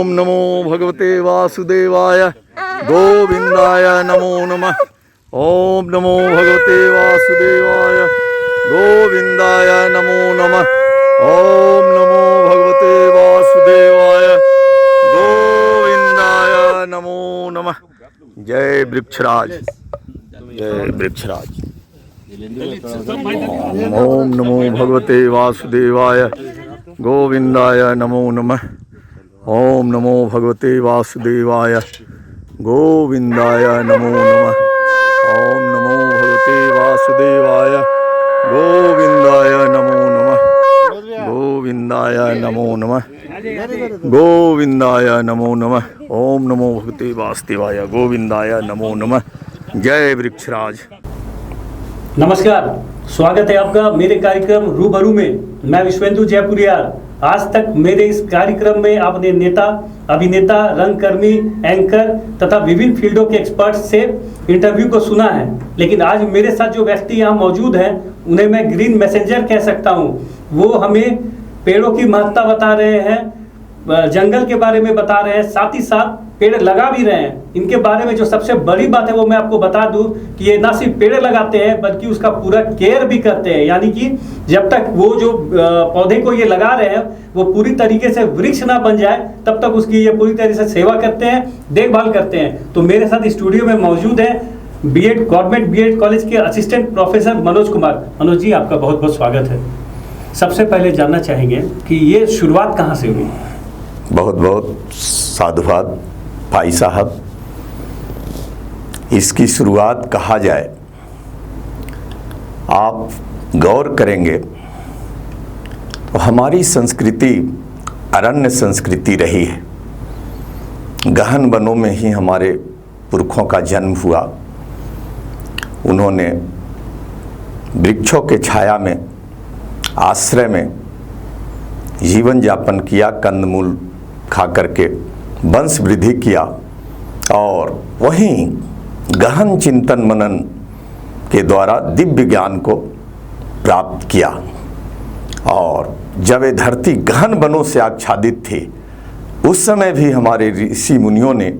ओम नमो भगवते वासुदेवाय गोविंदाय नमो नमः। ओम नमो भगवते वासुदेवाय गोविंदाय नमो नमः। ओम नमो भगवते वासुदेवाय गोविंदाय नमो नमः। जय वृक्षराज, जय वृक्षराज। ओम नमो भगवते वासुदेवाय गोविंदाय नमो नमः। ओम नमो भगवते वासुदेवाय गोविंदाय नमो नमः। ओम नमो भगवते वासुदेवाय गोविंदाय नमो नमः। गोविंदाय नमो नमः। गोविंदाय नमो नमः। ओम नमो भगवते वासुदेवाय गोविंदाय नमो नमः। जय वृक्षराज। नमस्कार, स्वागत है आपका मेरे कार्यक्रम रूबरू में। मैं विश्वेंदु जयपुरिया। आज तक मेरे इस कार्यक्रम में आपने नेता, अभिनेता, रंगकर्मी, एंकर तथा विभिन्न फील्डों के एक्सपर्ट से इंटरव्यू को सुना है, लेकिन आज मेरे साथ जो व्यक्ति यहाँ मौजूद हैं उन्हें मैं ग्रीन मैसेंजर कह सकता हूँ। वो हमें पेड़ों की महत्ता बता रहे हैं, जंगल के बारे में बता रहे हैं, साथ ही साथ पेड़ लगा भी रहे हैं। इनके बारे में जो सबसे बड़ी बात है वो मैं आपको बता दूं कि ये ना सिर्फ पेड़ लगाते हैं बल्कि उसका पूरा केयर भी करते हैं, यानी कि जब तक वो जो पौधे को ये लगा रहे हैं वो पूरी तरीके से वृक्ष ना बन जाए तब तक उसकी ये पूरी तरह से सेवा करते हैं, देखभाल करते हैं। तो मेरे साथ स्टूडियो में मौजूद है बीएड गवर्नमेंट बीएड कॉलेज के असिस्टेंट प्रोफेसर मनोज कुमार। मनोज जी, आपका बहुत बहुत स्वागत है। सबसे पहले जानना चाहेंगे कि ये शुरुआत कहाँ से हुई? बहुत बहुत साधुवाद भाई साहब। इसकी शुरुआत कहा जाए, आप गौर करेंगे तो हमारी संस्कृति अरण्य संस्कृति रही है। गहन वनों में ही हमारे पुरखों का जन्म हुआ। उन्होंने वृक्षों के छाया में, आश्रय में जीवन यापन किया, कंदमूल खा करके वंश वृद्धि किया और वहीं गहन चिंतन मनन के द्वारा दिव्य ज्ञान को प्राप्त किया। और जब ये धरती गहन वनों से आच्छादित थी, उस समय भी हमारे ऋषि मुनियों ने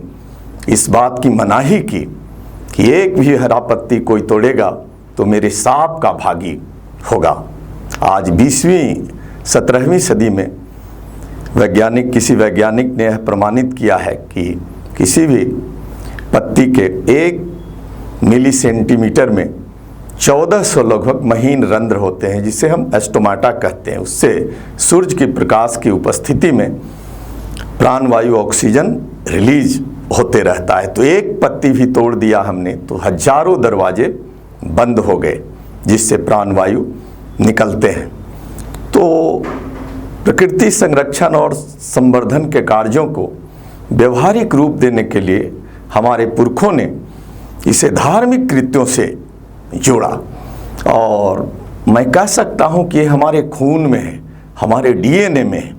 इस बात की मनाही की कि एक भी हरा पत्ती कोई तोड़ेगा तो मेरे सांप का भागी होगा। आज 20वीं 17वीं सदी में किसी वैज्ञानिक ने यह प्रमाणित किया है कि किसी भी पत्ती के 1 मिली सेंटीमीटर में 1400 लगभग महीन रंध्र होते हैं, जिसे हम एस्टोमाटा कहते हैं। उससे सूर्य की प्रकाश की उपस्थिति में प्राणवायु ऑक्सीजन रिलीज होते रहता है। तो एक पत्ती भी तोड़ दिया हमने तो हजारों दरवाजे बंद हो गए, जिससे प्राणवायु निकलते हैं। तो प्रकृति संरक्षण और संवर्धन के कार्यों को व्यवहारिक रूप देने के लिए हमारे पुरखों ने इसे धार्मिक कृत्यों से जोड़ा। और मैं कह सकता हूँ कि ये हमारे खून में है, हमारे डीएनए में है,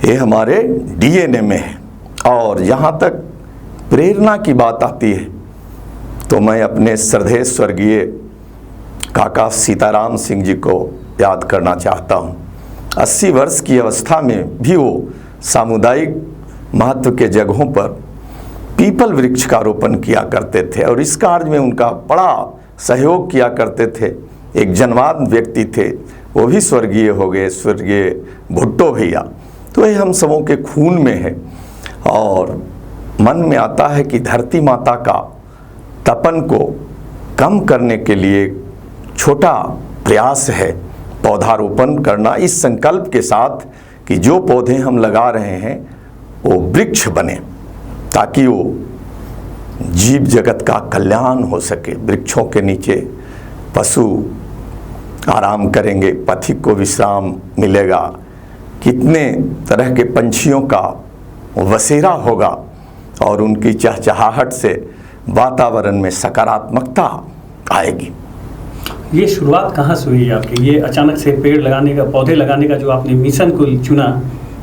ये हमारे डीएनए में है। और जहाँ तक प्रेरणा की बात आती है तो मैं अपने श्रद्धेय स्वर्गीय काका सीताराम सिंह जी को याद करना चाहता हूँ। 80 वर्ष की अवस्था में भी वो सामुदायिक महत्व के जगहों पर पीपल वृक्ष का रोपण किया करते थे और इस कार्य में उनका बड़ा सहयोग किया करते थे। एक जनवाद व्यक्ति थे, वो भी स्वर्गीय हो गए, स्वर्गीय भुट्टो भैया। तो ये हम सबों के खून में है। और मन में आता है कि धरती माता का तपन को कम करने के लिए छोटा प्रयास है पौधारोपण करना, इस संकल्प के साथ कि जो पौधे हम लगा रहे हैं वो वृक्ष बने, ताकि वो जीव जगत का कल्याण हो सके। वृक्षों के नीचे पशु आराम करेंगे, पथिक को विश्राम मिलेगा, कितने तरह के पंछियों का बसेरा होगा और उनकी चहचहाहट से वातावरण में सकारात्मकता आएगी। ये शुरुआत कहाँ से हुई आपकी? ये अचानक से पेड़ लगाने का, पौधे लगाने का जो आपने मिशन को चुना,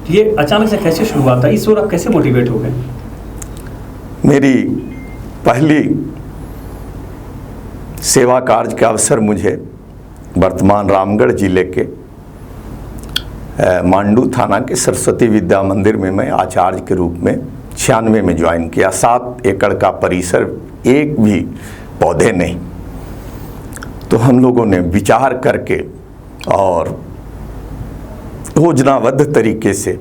ये अचानक से कैसे शुरुआत था? इस ओर आप कैसे मोटिवेट हो गए? मेरी पहली सेवा कार्य का अवसर मुझे वर्तमान रामगढ़ जिले के मांडू थाना के सरस्वती विद्या मंदिर में मैं आचार्य के रूप में 96 में ज्वाइन किया। 7 एकड़ का परिसर, एक भी पौधे नहीं। तो हम लोगों ने विचार करके और योजनाबद्ध तरीके से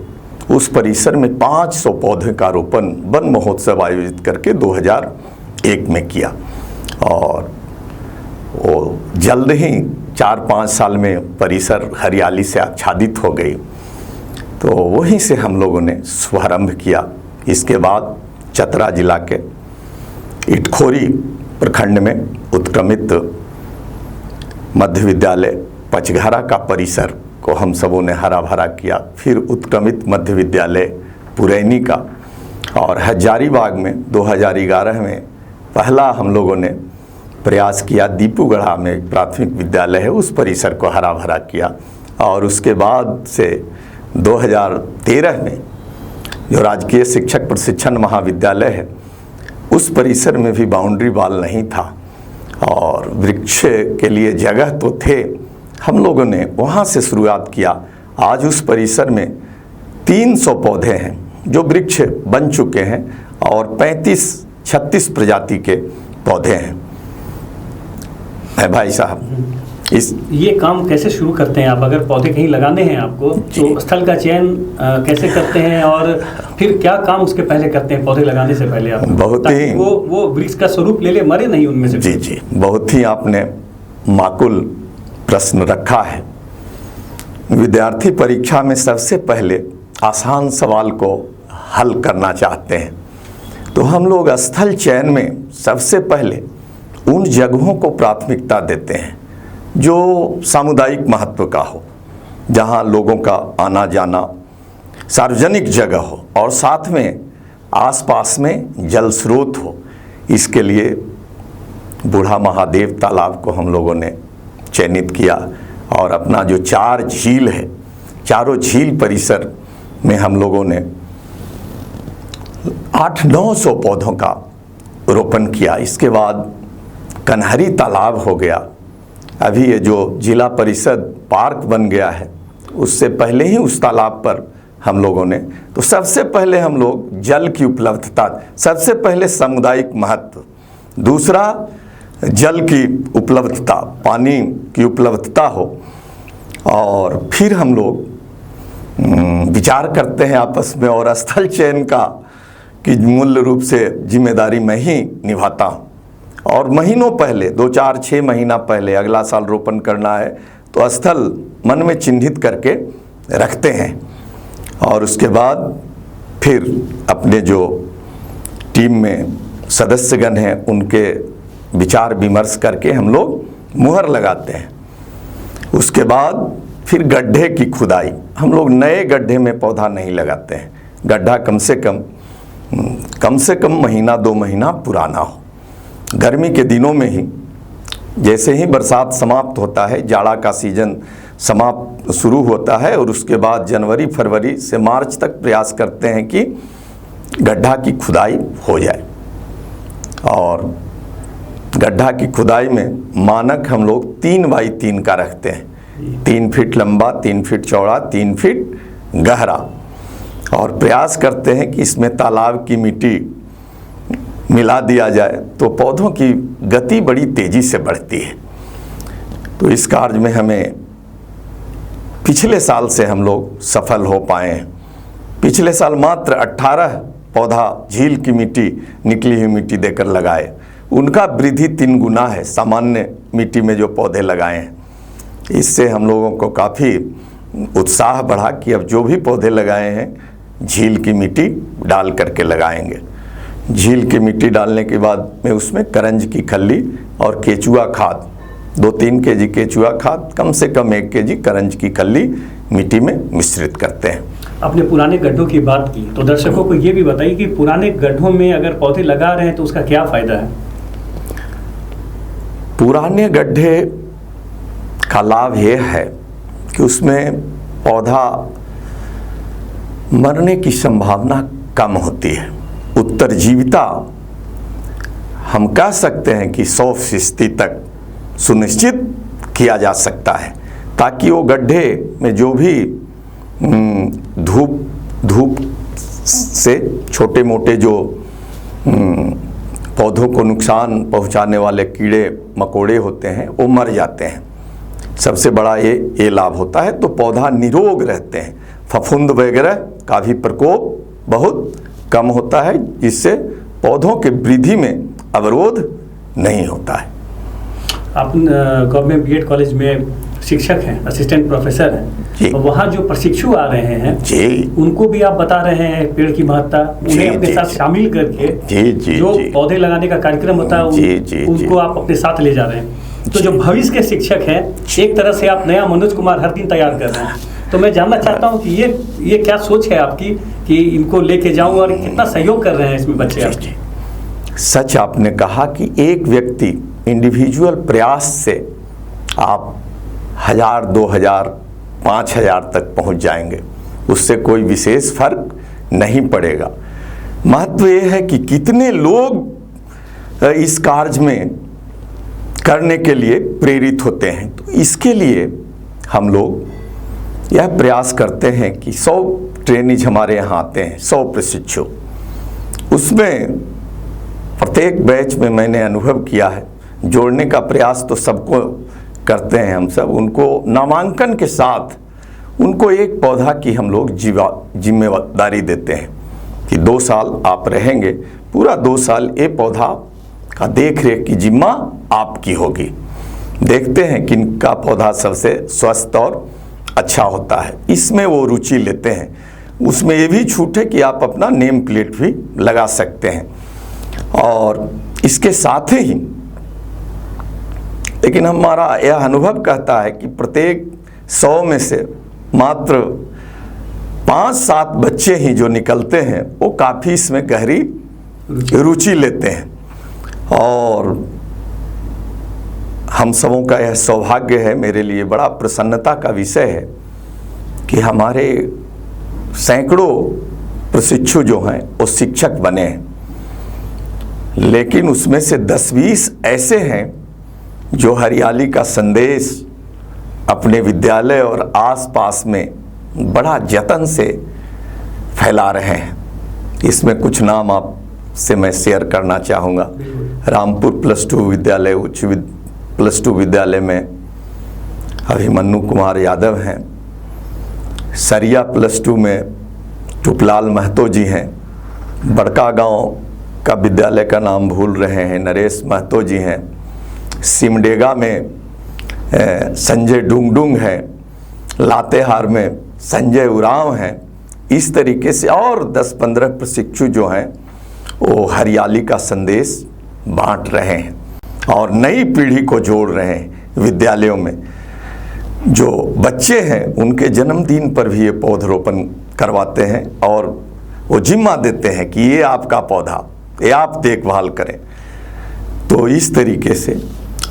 उस परिसर में 500 पौधे का रोपण वन महोत्सव आयोजित करके 2001 में किया और वो जल्द ही 4-5 साल में परिसर हरियाली से आच्छादित हो गई। तो वहीं से हम लोगों ने शुभारंभ किया। इसके बाद चतरा जिला के इटखोरी प्रखंड में उत्क्रमित मध्य विद्यालय पचघारा का परिसर को हम सबों ने हरा भरा किया। फिर उत्क्रमित मध्य विद्यालय पुरैनी का, और हजारीबाग में 2011 में पहला हम लोगों ने प्रयास किया। दीपूगढ़ा में एक प्राथमिक विद्यालय है, उस परिसर को हरा भरा किया। और उसके बाद से 2013 में जो राजकीय शिक्षक प्रशिक्षण महाविद्यालय है, उस परिसर में भी बाउंड्री वॉल नहीं था और वृक्ष के लिए जगह तो थे। हम लोगों ने वहाँ से शुरुआत किया। आज उस परिसर में 300 पौधे हैं जो वृक्ष बन चुके हैं और 35-36 प्रजाति के पौधे हैं। भाई साहब, ये काम कैसे शुरू करते हैं आप? अगर पौधे कहीं लगाने हैं आपको तो स्थल का चयन कैसे करते हैं और फिर क्या काम उसके पहले करते हैं पौधे लगाने से पहले आप? बहुत ही वो वृक्ष का स्वरूप ले मरे नहीं उनमें से। जी, बहुत ही आपने माकुल प्रश्न रखा है। विद्यार्थी परीक्षा में सबसे पहले आसान सवाल को हल करना चाहते हैं, तो हम लोग स्थल चयन में सबसे पहले उन जगहों को प्राथमिकता देते हैं जो सामुदायिक महत्व का हो, जहां लोगों का आना जाना सार्वजनिक जगह हो और साथ में आसपास में जल स्रोत हो। इसके लिए बूढ़ा महादेव तालाब को हम लोगों ने चयनित किया और अपना जो 4 झील है, चारों झील परिसर में हम लोगों ने 800-900 पौधों का रोपण किया। इसके बाद कन्हरी तालाब हो गया। अभी ये जो जिला परिषद पार्क बन गया है, उससे पहले ही उस तालाब पर हम लोगों ने, तो सबसे पहले हम लोग जल की उपलब्धता, सबसे पहले सामुदायिक महत्व, दूसरा जल की उपलब्धता, पानी की उपलब्धता हो, और फिर हम लोग विचार करते हैं आपस में। और स्थल चयन का कि मूल रूप से जिम्मेदारी मैं ही निभाता हूँ। और महीनों पहले, 2-4-6 महीना पहले, अगला साल रोपण करना है तो स्थल मन में चिन्हित करके रखते हैं और उसके बाद फिर अपने जो टीम में सदस्यगण हैं उनके विचार विमर्श करके हम लोग मुहर लगाते हैं। उसके बाद फिर गड्ढे की खुदाई। हम लोग नए गड्ढे में पौधा नहीं लगाते हैं। गड्ढा कम से कम महीना 2 महीना पुराना हो। गर्मी के दिनों में ही, जैसे ही बरसात समाप्त होता है, जाड़ा का सीजन समाप्त शुरू होता है और उसके बाद जनवरी-फरवरी से मार्च तक प्रयास करते हैं कि गड्ढा की खुदाई हो जाए। और गड्ढा की खुदाई में मानक हम लोग 3x3 का रखते हैं, 3 फीट लंबा, 3 फीट चौड़ा, 3 फीट गहरा, और प्रयास करते हैं कि इसमें तालाब की मिट्टी मिला दिया जाए तो पौधों की गति बड़ी तेजी से बढ़ती है। तो इस कार्य में हमें पिछले साल से हम लोग सफल हो पाए हैं। पिछले साल मात्र 18 पौधा झील की मिट्टी, निकली हुई मिट्टी देकर लगाए। उनका वृद्धि 3 गुना है सामान्य मिट्टी में जो पौधे लगाए हैं। इससे हम लोगों को काफ़ी उत्साह बढ़ा कि अब जो भी पौधे लगाए हैं झील की मिट्टी डाल करके लगाएंगे। झील की मिट्टी डालने के बाद में उसमें करंज की खल्ली और केचुआ खाद, 2-3 केजी केचुआ खाद, कम से कम 1 केजी करंज की खल्ली मिट्टी में मिश्रित करते हैं। आपने पुराने गड्ढों की बात की, तो दर्शकों को ये भी बताइए कि पुराने गड्ढों में अगर पौधे लगा रहे हैं तो उसका क्या फायदा है? पुराने गड्ढे का लाभ ये है कि उसमें पौधा मरने की संभावना कम होती है। उत्तरजीविता हम कह सकते हैं कि 100% तक सुनिश्चित किया जा सकता है, ताकि वो गड्ढे में जो भी धूप से छोटे मोटे जो पौधों को नुकसान पहुंचाने वाले कीड़े मकोड़े होते हैं वो मर जाते हैं। सबसे बड़ा ये लाभ होता है। तो पौधा निरोग रहते हैं, फफूंद वगैरह का भी प्रकोप बहुत कम होता है, जिससे पौधों के वृद्धि में अवरोध नहीं होता है। आप गवर्नमेंट बीएड कॉलेज में शिक्षक हैं, असिस्टेंट प्रोफेसर हैं, तो वहाँ जो प्रशिक्षु आ रहे हैं जी, उनको भी आप बता रहे हैं पेड़ की महत्ता, उन्हें अपने साथ शामिल करके जो पौधे लगाने का कार्यक्रम होता है उनको आप अपने साथ ले जा रहे हैं। तो जो भविष्य के शिक्षक हैं, एक तरह से आप नया मनोज कुमार हर दिन तैयार कर रहे हैं। तो मैं जानना चाहता हूँ कि ये क्या सोच है आपकी कि इनको लेके जाऊँ और कितना सहयोग कर रहे हैं इसमें बच्चे आपके? सच आपने कहा कि एक व्यक्ति इंडिविजुअल प्रयास से आप 1000, 2000, 5000 तक पहुंच जाएंगे, उससे कोई विशेष फर्क नहीं पड़ेगा। महत्व यह है कि कितने लोग इस कार्य में करने के लिए प्रेरित होते हैं। तो इसके लिए हम लोग यह प्रयास करते हैं कि 100 ट्रेनीज हमारे यहाँ आते हैं, 100 प्रशिक्षु। उसमें प्रत्येक बैच में मैंने अनुभव किया है, जोड़ने का प्रयास तो सबको करते हैं हम सब। उनको नामांकन के साथ उनको एक पौधा की हम लोग जिम्मेदारी देते हैं कि 2 साल आप रहेंगे, पूरा 2 साल ये पौधा का देख रेख की जिम्मा आपकी होगी। देखते हैं किनका पौधा सबसे स्वस्थ और अच्छा होता है, इसमें वो रुचि लेते हैं। उसमें ये भी छूट है कि आप अपना नेम प्लेट भी लगा सकते हैं। और इसके साथ ही लेकिन हमारा यह अनुभव कहता है कि प्रत्येक 100 में से मात्र 5-7 बच्चे ही जो निकलते हैं वो काफ़ी इसमें गहरी रुचि लेते हैं। और हम सबों का यह सौभाग्य है, मेरे लिए बड़ा प्रसन्नता का विषय है कि हमारे सैकड़ों प्रशिक्षु जो हैं वो शिक्षक बने हैं, लेकिन उसमें से 10-20 ऐसे हैं जो हरियाली का संदेश अपने विद्यालय और आसपास में बड़ा जतन से फैला रहे हैं। इसमें कुछ नाम आपसे मैं शेयर करना चाहूँगा। रामपुर +2 विद्यालय, उच्च +2 विद्यालय में अभिमन्यु कुमार यादव हैं। सरिया +2 में टुपलाल महतो जी हैं। बड़का गांव का विद्यालय का नाम भूल रहे हैं, नरेश महतो जी हैं। सिमडेगा में संजय डुंगडुंग है। लातेहार में संजय उरांव हैं। इस तरीके से और 10-15 प्रशिक्षु जो हैं वो हरियाली का संदेश बांट रहे हैं और नई पीढ़ी को जोड़ रहे हैं। विद्यालयों में जो बच्चे हैं उनके जन्मदिन पर भी ये पौधरोपण करवाते हैं और वो जिम्मा देते हैं कि ये आपका पौधा, ये आप देखभाल करें। तो इस तरीके से,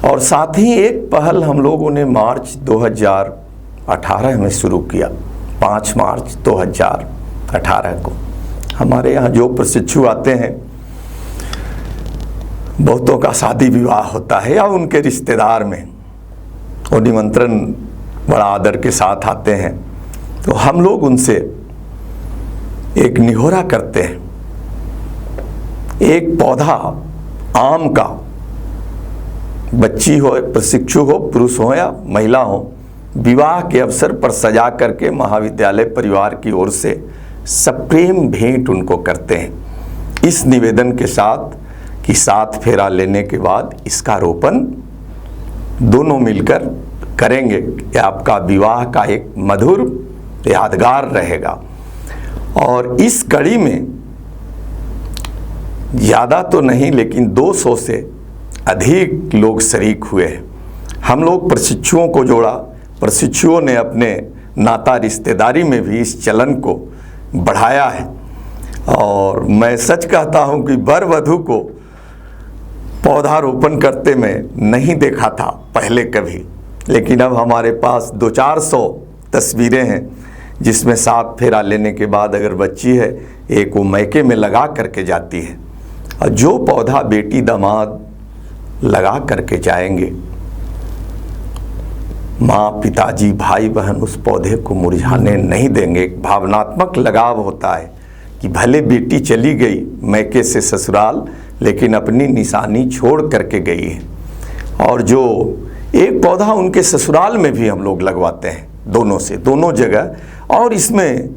और साथ ही एक पहल हम लोगों ने मार्च 2018 में शुरू किया। 5 मार्च 2018 को हमारे यहाँ जो प्रशिक्षु आते हैं, बहुतों का शादी विवाह होता है या उनके रिश्तेदार में वो निमंत्रण बड़ा आदर के साथ आते हैं, तो हम लोग उनसे एक निहोरा करते हैं, एक पौधा आम का, बच्ची हो, प्रशिक्षु हो, पुरुष हो या महिला हो, विवाह के अवसर पर सजा करके महाविद्यालय परिवार की ओर से सप्रेम भेंट उनको करते हैं, इस निवेदन के साथ कि 7 फेरा लेने के बाद इसका रोपण दोनों मिलकर करेंगे कि आपका विवाह का एक मधुर यादगार रहेगा। और इस कड़ी में ज़्यादा तो नहीं लेकिन 200 से अधिक लोग शरीक हुए हैं। हम लोग प्रशिक्षुओं को जोड़ा, प्रशिक्षुओं ने अपने नाता रिश्तेदारी में भी इस चलन को बढ़ाया है। और मैं सच कहता हूं कि वर वधू को पौधारोपण करते मैं नहीं देखा था पहले कभी, लेकिन अब हमारे पास 200-400 तस्वीरें हैं जिसमें 7 फेरा लेने के बाद अगर बच्ची है, एक वो मैके में लगा करके जाती है। और जो पौधा बेटी दामाद लगा करके जाएंगे माँ, पिताजी, भाई बहन उस पौधे को मुरझाने नहीं देंगे। एक भावनात्मक लगाव होता है कि भले बेटी चली गई मैके से ससुराल, लेकिन अपनी निशानी छोड़ करके गई है। और जो एक पौधा उनके ससुराल में भी हम लोग लगवाते हैं, दोनों जगह, और इसमें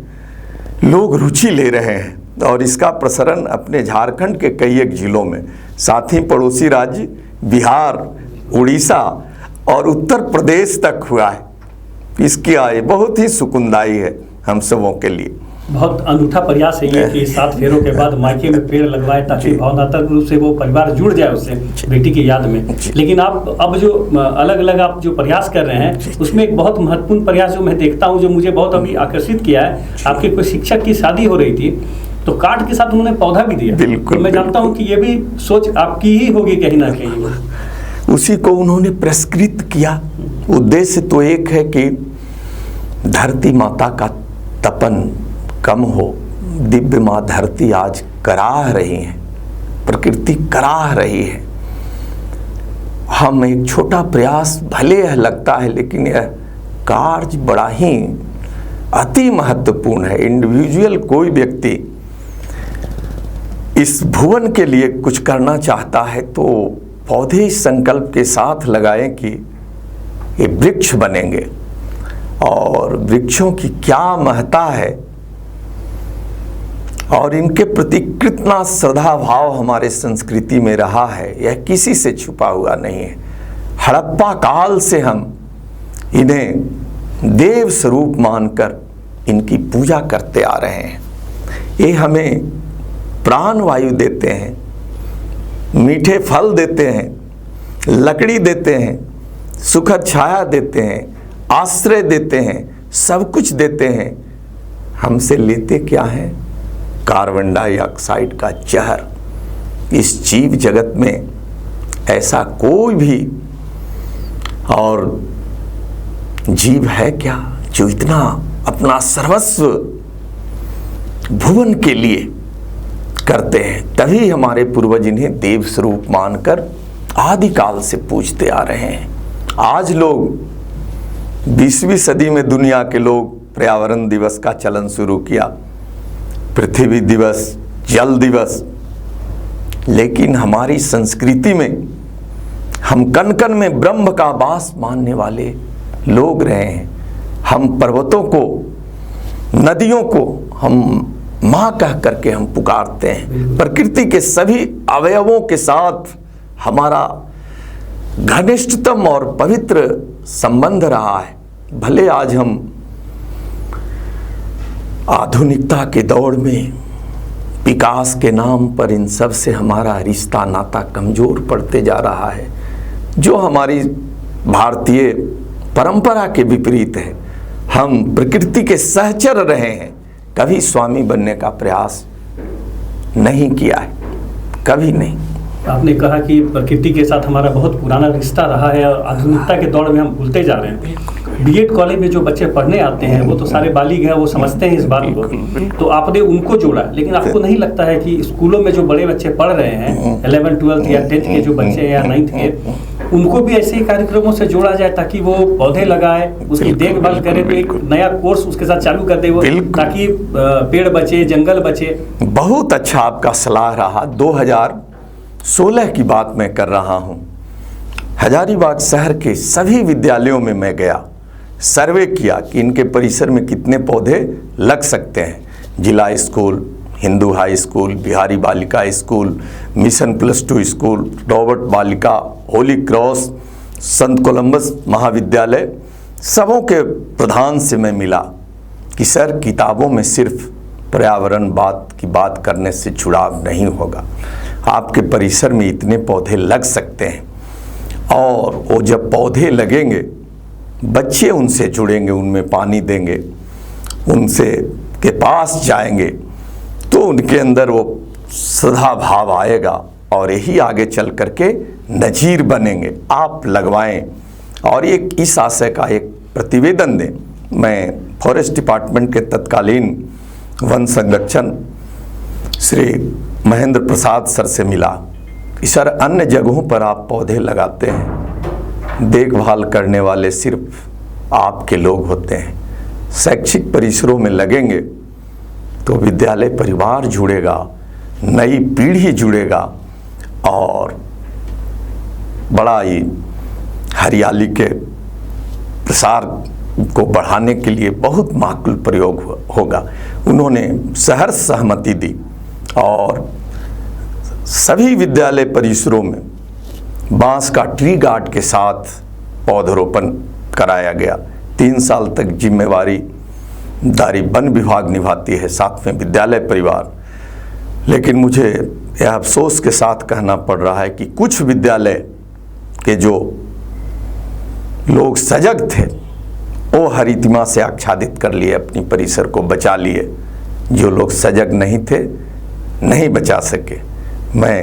लोग रुचि ले रहे हैं और इसका प्रसारण अपने झारखंड के कई एक जिलों में, साथ ही पड़ोसी राज्य बिहार, उड़ीसा और उत्तर प्रदेश तक हुआ है। इसकी आय बहुत ही सुकुनदायी है हम सबों के लिए। बहुत अनूठा प्रयास है ये कि 7 फेरों के बाद मायके में पेड़ लगवाए ताकि भावनात्मक रूप से वो परिवार जुड़ जाए उससे, बेटी की याद में। लेकिन आप अब जो अलग अलग आप जो प्रयास कर रहे हैं, उसमें एक बहुत महत्वपूर्ण प्रयास जो मैं देखता हूँ, जो मुझे बहुत अभी आकर्षित किया है, आपके कोई शिक्षक की शादी हो रही थी तो कार्ड के साथ उन्होंने पौधा भी दिया। बिल्कुल, मैं जानता हूँ कि ये भी सोच आपकी ही होगी कहीं ना कहीं। उसी को उन्होंने पुरस्कृत किया। उद्देश्य तो एक है कि धरती माता का तपन कम हो। दिव्य माँ धरती आज कराह रही है, प्रकृति कराह रही है। हम एक छोटा प्रयास भले यह लगता है, लेकिन यह कार्य बड़ा ही अति महत्वपूर्ण है। इंडिविजुअल कोई व्यक्ति इस भुवन के लिए कुछ करना चाहता है तो पौधे इस संकल्प के साथ लगाएं कि ये वृक्ष बनेंगे। और वृक्षों की क्या महत्ता है और इनके प्रति कितना श्रद्धा भाव हमारे संस्कृति में रहा है, यह किसी से छुपा हुआ नहीं है। हड़प्पा काल से हम इन्हें देव स्वरूप मानकर इनकी पूजा करते आ रहे हैं। ये हमें प्राण वायु देते हैं, मीठे फल देते हैं, लकड़ी देते हैं, सुखद छाया देते हैं, आश्रय देते हैं, सब कुछ देते हैं। हमसे लेते क्या है? कार्बन डाइऑक्साइड का जहर। इस जीव जगत में ऐसा कोई भी और जीव है क्या जो इतना अपना सर्वस्व भुवन के लिए करते हैं? तभी हमारे पूर्वज इन्हें देव स्वरूप मानकर आदिकाल से पूजते आ रहे हैं। आज लोग 20वीं सदी में दुनिया के लोग पर्यावरण दिवस का चलन शुरू किया, पृथ्वी दिवस, जल दिवस, लेकिन हमारी संस्कृति में हम कण कण में ब्रह्म का वास मानने वाले लोग रहे हैं। हम पर्वतों को, नदियों को हम माँ कह करके हम पुकारते हैं। प्रकृति के सभी अवयवों के साथ हमारा घनिष्ठतम और पवित्र संबंध रहा है। भले आज हम आधुनिकता के दौर में विकास के नाम पर इन सब से हमारा रिश्ता नाता कमजोर पड़ते जा रहा है, जो हमारी भारतीय परंपरा के विपरीत है। हम प्रकृति के सहचर रहे हैं, कभी स्वामी बनने का प्रयास नहीं किया है, कभी नहीं। आपने कहा कि प्रकृति के साथ हमारा बहुत पुराना रिश्ता रहा है और आधुनिकता के दौर में हम भूलते जा रहे हैं। बीएड कॉलेज में जो बच्चे पढ़ने आते हैं वो तो सारे बालिग हैं, वो समझते हैं इस बात को, तो आपने उनको जोड़ा। लेकिन आपको नहीं लगता है कि स्कूलों में जो बड़े बच्चे पढ़ रहे हैं, 11, 12 या 10th के जो बच्चे हैं या 9th के, उनको भी ऐसे ही कार्यक्रमों से जोड़ा जाए ताकि वो पौधे लगाए, उसकी देखभाल करे, तो एक नया कोर्स उसके साथ चालू कर दे वो, ताकि पेड़ बचे, जंगल बचे। बहुत अच्छा आपका सलाह रहा। 2016 की बात मैं कर रहा हूँ। हजारीबाग शहर के सभी विद्यालयों में मैं गया, सर्वे किया कि इनके परिसर में कितने पौधे लग सकते हैं। जिला school, Hindu high school, Bihari बालिका स्कूल, मिशन +2 स्कूल, रॉबर्ट बालिका, होली क्रॉस, संत कोलंबस महाविद्यालय, सबों के प्रधान से मैं मिला कि सर, किताबों में सिर्फ पर्यावरण की बात करने से जुड़ाव नहीं होगा। आपके परिसर में इतने पौधे लग सकते हैं, और वो जब पौधे लगेंगे, बच्चे उनसे जुड़ेंगे, उनमें पानी देंगे, उनसे के पास जाएंगे, तो उनके अंदर वो श्रद्धा भाव आएगा और यही आगे चल करके नजीर बनेंगे। आप लगवाएं और एक इस आशय का एक प्रतिवेदन दें। मैं फॉरेस्ट डिपार्टमेंट के तत्कालीन वन संरक्षण श्री महेंद्र प्रसाद सर से मिला कि सर, अन्य जगहों पर आप पौधे लगाते हैं, देखभाल करने वाले सिर्फ आपके लोग होते हैं। शैक्षिक परिसरों में लगेंगे तो विद्यालय परिवार जुड़ेगा, नई पीढ़ी जुड़ेगा और बड़ा ही हरियाली के प्रसार को बढ़ाने के लिए बहुत माकूल प्रयोग होगा। उन्होंने सहर्ष सहमति दी और सभी विद्यालय परिसरों में बांस का ट्री गार्ड के साथ पौधरोपण कराया गया। 3 साल तक जिम्मेदारी वन विभाग निभाती है, साथ में विद्यालय परिवार। लेकिन मुझे यह अफसोस के साथ कहना पड़ रहा है कि कुछ विद्यालय के जो लोग सजग थे वो हरितिमा से आच्छादित कर लिए, अपनी परिसर को बचा लिए। जो लोग सजग नहीं थे नहीं बचा सके। मैं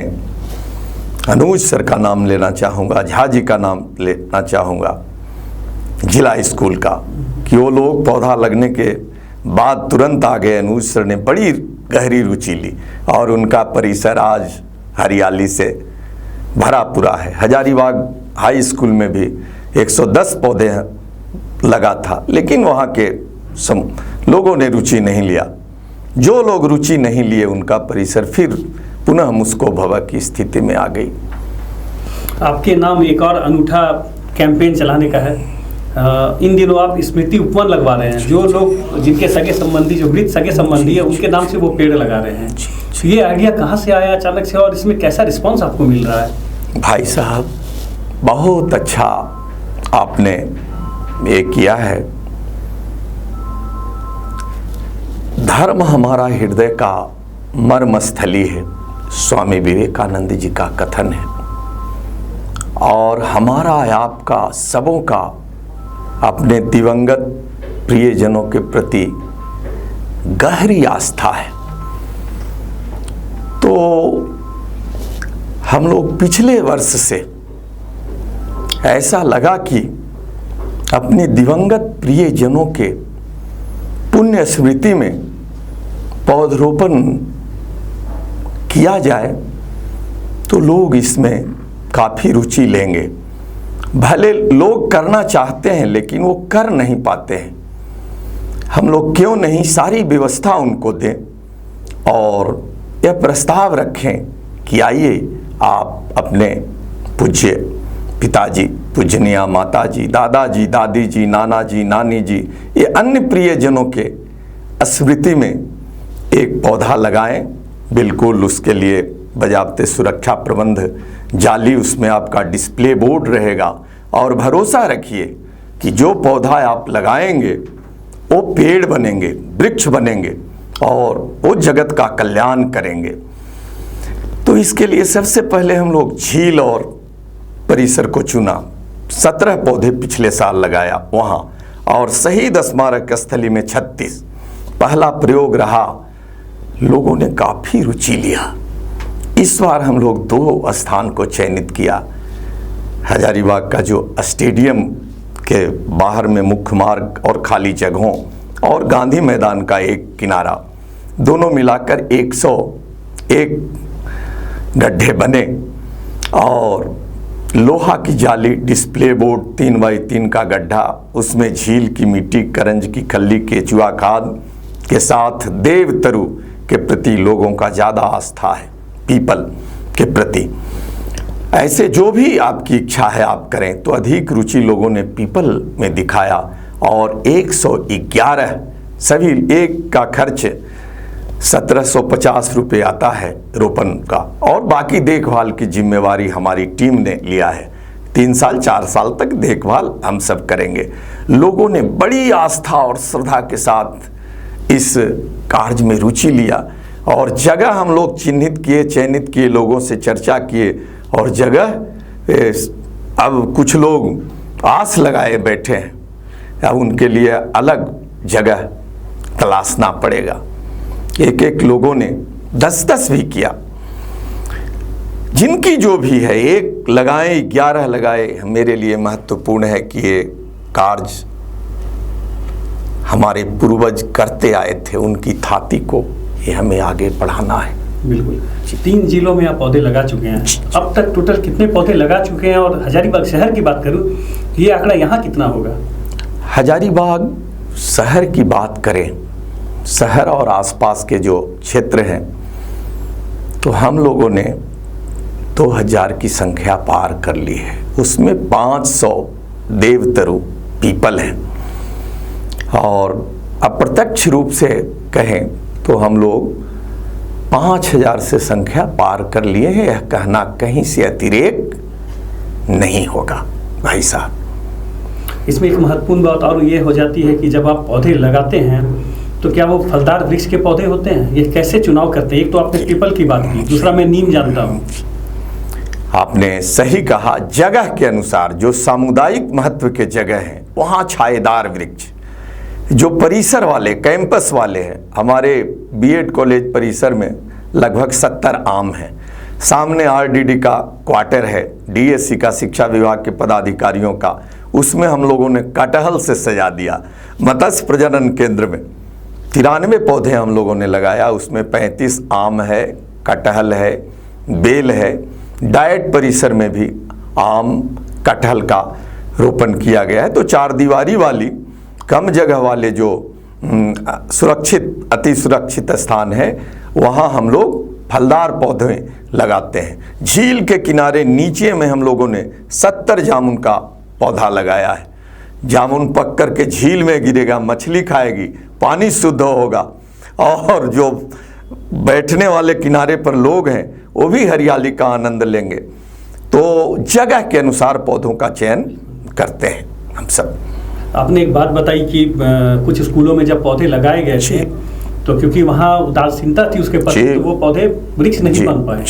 अनुज सर का नाम लेना चाहूँगा, झा जी का नाम लेना चाहूँगा जिला स्कूल का, कि वो लोग पौधा लगने के बाद तुरंत आ गए। अनुज सर ने बड़ी गहरी रुचि ली और उनका परिसर आज हरियाली से भरा पूरा है। हजारीबाग हाई स्कूल में भी 110 पौधे लगा था, लेकिन वहाँ के लोगों ने रुचि नहीं लिया। जो लोग रुचि नहीं लिए उनका परिसर फिर पुनः मुस्को भवा की स्थिति में आ गई। आपके नाम एक और अनूठा कैंपेन चलाने का है। इन दिनों आप स्मृति उपवन लगवा रहे हैं। जो लोग जिनके सगे संबंधी, जो मृत सगे संबंधी है, उनके नाम से वो पेड़ लगा रहे हैं। ये आइडिया कहाँ से आया अचानक से और इसमें कैसा रिस्पॉन्स आपको मिल रहा है? भाई साहब, बहुत अच्छा आपने ये किया है। धर्म हमारा हृदय का मर्मस्थली है, स्वामी विवेकानंद जी का कथन है। और हमारा आपका सबों का अपने दिवंगत प्रियजनों के प्रति गहरी आस्था है। तो हम लोग पिछले वर्ष से ऐसा लगा कि अपने दिवंगत प्रियजनों के पुण्य स्मृति में पौधरोपण किया जाए तो लोग इसमें काफ़ी रुचि लेंगे। भले लोग करना चाहते हैं लेकिन वो कर नहीं पाते हैं। हम लोग क्यों नहीं सारी व्यवस्था उनको दें और यह प्रस्ताव रखें कि आइए आप अपने पूज्य पिताजी, पूजनिया माताजी, दादाजी, दादी जी, नाना जी, नानी जी, ये अन्य प्रियजनों के स्मृति में एक पौधा लगाएं। बिल्कुल उसके लिए बजाबते सुरक्षा प्रबंध, जाली, उसमें आपका डिस्प्ले बोर्ड रहेगा और भरोसा रखिए कि जो पौधा आप लगाएंगे वो पेड़ बनेंगे, वृक्ष बनेंगे और वो जगत का कल्याण करेंगे। तो इसके लिए सबसे पहले हम लोग झील और परिसर को चुना। 17 पौधे पिछले साल लगाया वहाँ, और शहीद स्मारक स्थली में 36। पहला प्रयोग रहा, लोगों ने काफ़ी रुचि लिया। इस बार हम लोग 2 स्थान को चयनित किया। हजारीबाग का जो स्टेडियम के बाहर में मुख्य मार्ग और खाली जगहों और गांधी मैदान का एक किनारा, दोनों मिलाकर 101 गड्ढे बने और लोहा की जाली, डिस्प्ले बोर्ड, 3x3 का गड्ढा, उसमें झील की मिट्टी, करंज की खल्ली, केचुआ खाद के साथ देवतरु के प्रति लोगों का ज़्यादा आस्था है, पीपल के प्रति। ऐसे जो भी आपकी इच्छा है आप करें। तो अधिक रुचि लोगों ने पीपल में दिखाया और 111, सभी एक का खर्च 1750 रुपये आता है रोपण का, और बाकी देखभाल की जिम्मेवारी हमारी टीम ने लिया है। 3 साल 4 साल तक देखभाल हम सब करेंगे। लोगों ने बड़ी आस्था और श्रद्धा के साथ इस कार्य में रुचि लिया और जगह हम लोग चिन्हित किए, चयनित किए, लोगों से चर्चा किए और जगह अब कुछ लोग आस लगाए बैठे हैं, अब उनके लिए अलग जगह तलाशना पड़ेगा। एक लोगों ने 10-10 भी किया। जिनकी जो भी है, 1 लगाए 11 लगाए, मेरे लिए महत्वपूर्ण है कि ये कार्य हमारे पूर्वज करते आए थे, उनकी थाती को ये हमें आगे बढ़ाना है। बिल्कुल। 3 जिलों में आप पौधे लगा चुके हैं। अब तक टोटल कितने पौधे लगा चुके हैं? और हजारीबाग शहर की बात करूं, ये आंकड़ा यहाँ कितना होगा? हजारीबाग शहर की बात करें, शहर और आसपास के जो क्षेत्र हैं, तो हम लोगों ने 2000 की संख्या पार कर ली है। उसमें 500 देवतरु पीपल हैं और अप्रत्यक्ष रूप से कहें तो हम लोग 5000 से संख्या पार कर लिए हैं। यह कहना कहीं से अतिरेक नहीं होगा भाई साहब। इसमें एक महत्वपूर्ण बात और ये हो जाती है कि जब आप पौधे लगाते हैं तो क्या वो फलदार वृक्ष के पौधे होते हैं? ये कैसे चुनाव करते हैं? एक तो आपने पीपल की बात की, दूसरा मैं नीम जानता हूँ। आपने सही कहा, जगह के अनुसार जो सामुदायिक महत्व के जगह हैं वहाँ छाएदार वृक्ष, जो परिसर वाले कैंपस वाले हैं, हमारे बीएड कॉलेज परिसर में लगभग 70 आम हैं। सामने आरडीडी का क्वार्टर है, डीएससी का शिक्षा विभाग के पदाधिकारियों का, उसमें हम लोगों ने कटहल से सजा दिया। मत्स्य प्रजनन केंद्र में 93 पौधे हम लोगों ने लगाया, उसमें 35 आम है, कटहल है, बेल है। डाइट परिसर में भी आम कटहल का रोपण किया गया है। तो 4 दीवारी वाली कम जगह वाले जो सुरक्षित अति सुरक्षित स्थान है वहाँ हम लोग फलदार पौधे लगाते हैं। झील के किनारे नीचे में हम लोगों ने 70 जामुन का पौधा लगाया है। जामुन पक कर के झील में गिरेगा, मछली खाएगी, पानी शुद्ध होगा और जो बैठने वाले किनारे पर लोग हैं वो भी हरियाली का आनंद लेंगे। तो जगह के अनुसार पौधों का चयन करते हैं हम सब। आपने एक बात बताई कि कुछ स्कूलों में जब पौधे लगाए गए थे तो क्योंकि वहाँ उदासीनता थी उसके प्रति, तो वो पौधे वृक्ष नहीं बन पाए।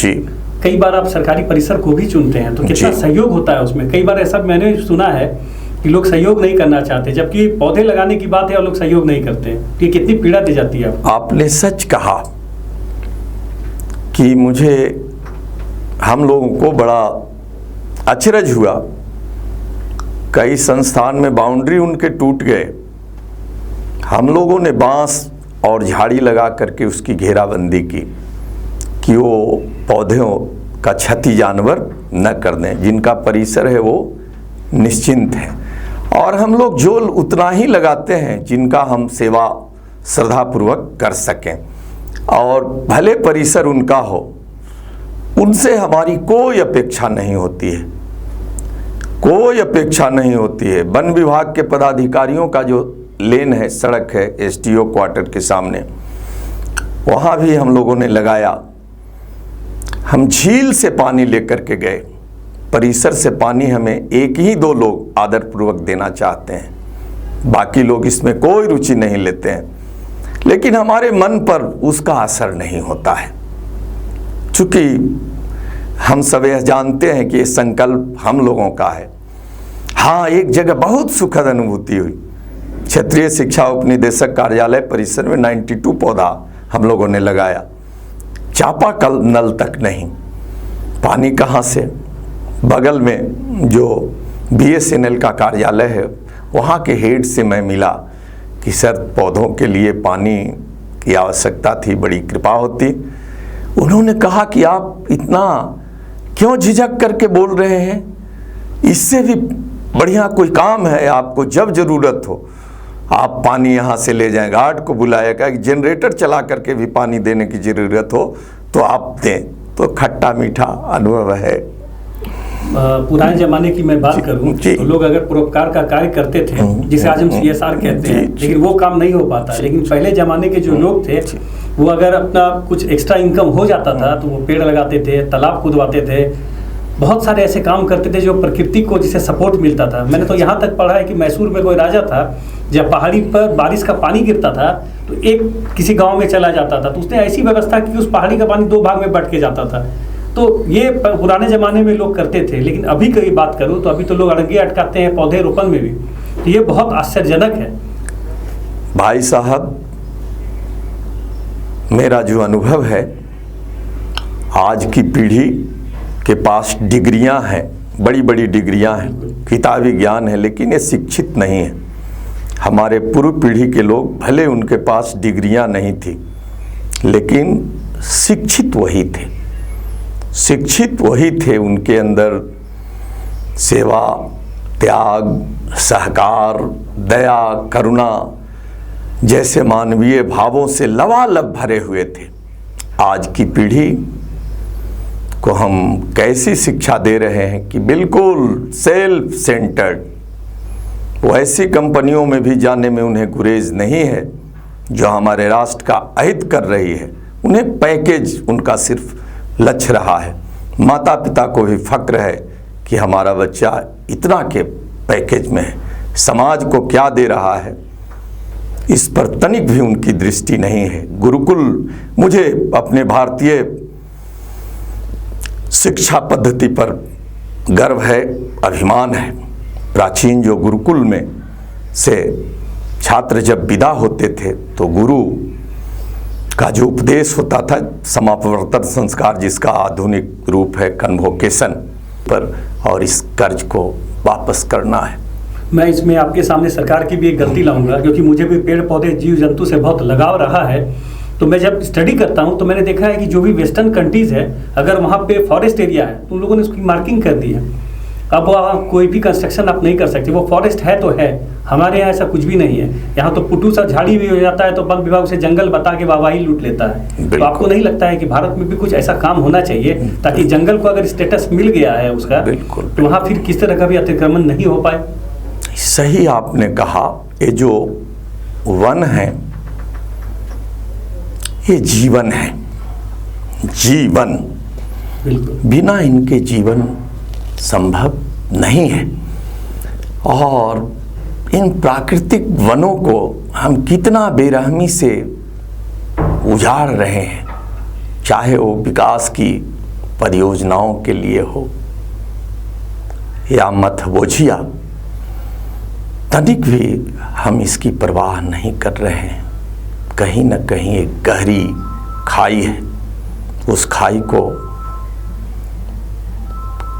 कई बार आप सरकारी परिसर को भी चुनते हैं तो कितना सहयोग होता है उसमें? कई बार ऐसा मैंने सुना है कि लोग सहयोग नहीं करना चाहते, जबकि पौधे लगाने की बात है और लोग सहयोग नहीं करते। ये कितनी पीड़ा दी जाती है आपने सच कहा कि मुझे हम लोगों को बड़ा अचरज हुआ। कई संस्थान में बाउंड्री उनके टूट गए, हम लोगों ने बांस और झाड़ी लगा करके उसकी घेराबंदी की कि वो पौधों का क्षति जानवर न कर दें। जिनका परिसर है वो निश्चिंत है और हम लोग जो उतना ही लगाते हैं जिनका हम सेवा श्रद्धापूर्वक कर सकें, और भले परिसर उनका हो, उनसे हमारी कोई अपेक्षा नहीं होती है, कोई अपेक्षा नहीं होती है। वन विभाग के पदाधिकारियों का जो लेन है, सड़क है एसडीओ क्वार्टर के सामने, वहाँ भी हम लोगों ने लगाया। हम झील से पानी लेकर के गए, परिसर से पानी हमें 1-2 लोग आदरपूर्वक देना चाहते हैं, बाकी लोग इसमें कोई रुचि नहीं लेते हैं। लेकिन हमारे मन पर उसका असर नहीं होता है, चूँकि हम सब यह जानते हैं कि ये संकल्प हम लोगों का है। हाँ, एक जगह बहुत सुखद अनुभूति हुई, क्षेत्रीय शिक्षा उपनिदेशक कार्यालय परिसर में 92 पौधा हम लोगों ने लगाया। चापाकल नल तक नहीं, पानी कहाँ से? बगल में जो BSNL का कार्यालय है वहाँ के हेड से मैं मिला कि सर पौधों के लिए पानी की आवश्यकता थी, बड़ी कृपा होती। उन्होंने कहा कि आप इतना क्यों झिझक करके बोल रहे हैं, इससे भी बढ़िया कोई काम है, आपको जब ज़रूरत हो आप पानी यहाँ से ले जाएं। गार्ड को बुलाएगा कि जनरेटर चला करके भी पानी देने की ज़रूरत हो तो आप दें। तो खट्टा मीठा अनुभव है। पुराने जमाने की मैं बात करूं तो लोग अगर परोपकार का कार्य करते थे, जिसे आज हम CSR कहते हैं, लेकिन वो काम नहीं हो पाता। लेकिन पहले जमाने के जो लोग थे वो अगर अपना कुछ एक्स्ट्रा इनकम हो जाता था तो वो पेड़ लगाते थे, तालाब खुदवाते थे, बहुत सारे ऐसे काम करते थे जो प्रकृति को जिसे सपोर्ट मिलता था। मैंने तो यहाँ तक पढ़ा है कि मैसूर में कोई राजा था, जब पहाड़ी पर बारिश का पानी गिरता था तो एक किसी गांव में चला जाता था, तो उसने ऐसी व्यवस्था की उस पहाड़ी का पानी 2 भाग में बंट के जाता था। तो ये पुराने ज़माने में लोग करते थे। लेकिन अभी की बात करूँ तो अभी तो लोग अड़ंगे अटकाते हैं पौधे रोपण में भी, तो ये बहुत आश्चर्यजनक है। भाई साहब, मेरा जो अनुभव है, आज की पीढ़ी के पास डिग्रियां हैं, बड़ी बड़ी डिग्रियां हैं, किताबी ज्ञान है, लेकिन ये शिक्षित नहीं है। हमारे पूर्व पीढ़ी के लोग भले उनके पास डिग्रियां नहीं थी, लेकिन शिक्षित वही थे, शिक्षित वही थे। उनके अंदर सेवा त्याग, सहकार, दया, करुणा जैसे मानवीय भावों से लबालब भरे हुए थे। आज की पीढ़ी को हम कैसी शिक्षा दे रहे हैं कि बिल्कुल सेल्फ सेंटर्ड, वो ऐसी कंपनियों में भी जाने में उन्हें गुरेज नहीं है जो हमारे राष्ट्र का अहित कर रही है। उन्हें पैकेज उनका सिर्फ लक्ष्य रहा है। माता पिता को भी फक्र है कि हमारा बच्चा इतना के पैकेज में है, समाज को क्या दे रहा है इस पर तनिक भी उनकी दृष्टि नहीं है। गुरुकुल, मुझे अपने भारतीय शिक्षा पद्धति पर गर्व है, अभिमान है। प्राचीन जो गुरुकुल में से छात्र जब विदा होते थे तो गुरु का जो उपदेश होता था, समापवर्तन संस्कार जिसका आधुनिक रूप है कन्वोकेशन पर, और इस कर्ज को वापस करना है। मैं इसमें आपके सामने सरकार की भी एक गलती लाऊंगा, क्योंकि मुझे भी पेड़ पौधे जीव जंतु से बहुत लगाव रहा है। तो मैं जब स्टडी करता हूं तो मैंने देखा है कि जो भी वेस्टर्न कंट्रीज है, अगर वहां पे फॉरेस्ट एरिया है तो उन लोगों ने उसकी मार्किंग कर दी है। अब वहाँ कोई भी कंस्ट्रक्शन आप नहीं कर सकते, वो फॉरेस्ट है तो है। हमारे यहाँ ऐसा कुछ भी नहीं है। यहाँ तो पुटू सा झाड़ी भी हो जाता है तो वन विभाग उसे जंगल बता के वाहवाही लूट लेता है। तो आपको नहीं लगता है कि भारत में भी कुछ ऐसा काम होना चाहिए ताकि जंगल को अगर स्टेटस मिल गया है उसका, तो वहाँ फिर किस तरह का भी अतिक्रमण नहीं हो पाए? सही आपने कहा। ये जो वन है ये जीवन है, जीवन, बिना इनके जीवन संभव नहीं है। और इन प्राकृतिक वनों को हम कितना बेरहमी से उजाड़ रहे हैं, चाहे वो विकास की परियोजनाओं के लिए हो या मथबोझिया, तनिक भी हम इसकी परवाह नहीं कर रहे हैं। कहीं न कहीं एक गहरी खाई है, उस खाई को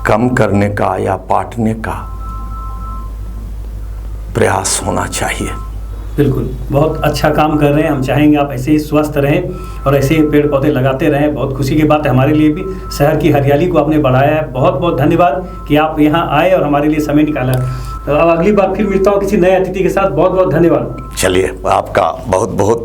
कम करने का या पाटने का प्रयास होना चाहिए। बिल्कुल, बहुत अच्छा काम कर रहे हैं। हम चाहेंगे आप ऐसे ही स्वस्थ रहें और ऐसे ही पेड़ पौधे लगाते रहें। बहुत खुशी की बात है हमारे लिए भी, शहर की हरियाली को आपने बढ़ाया है। बहुत बहुत धन्यवाद कि आप यहाँ आए और हमारे लिए समय निकाला। तो अब अगली बार फिर मिलता हूँ किसी नए अतिथि के साथ। बहुत बहुत धन्यवाद। चलिए, आपका बहुत बहुत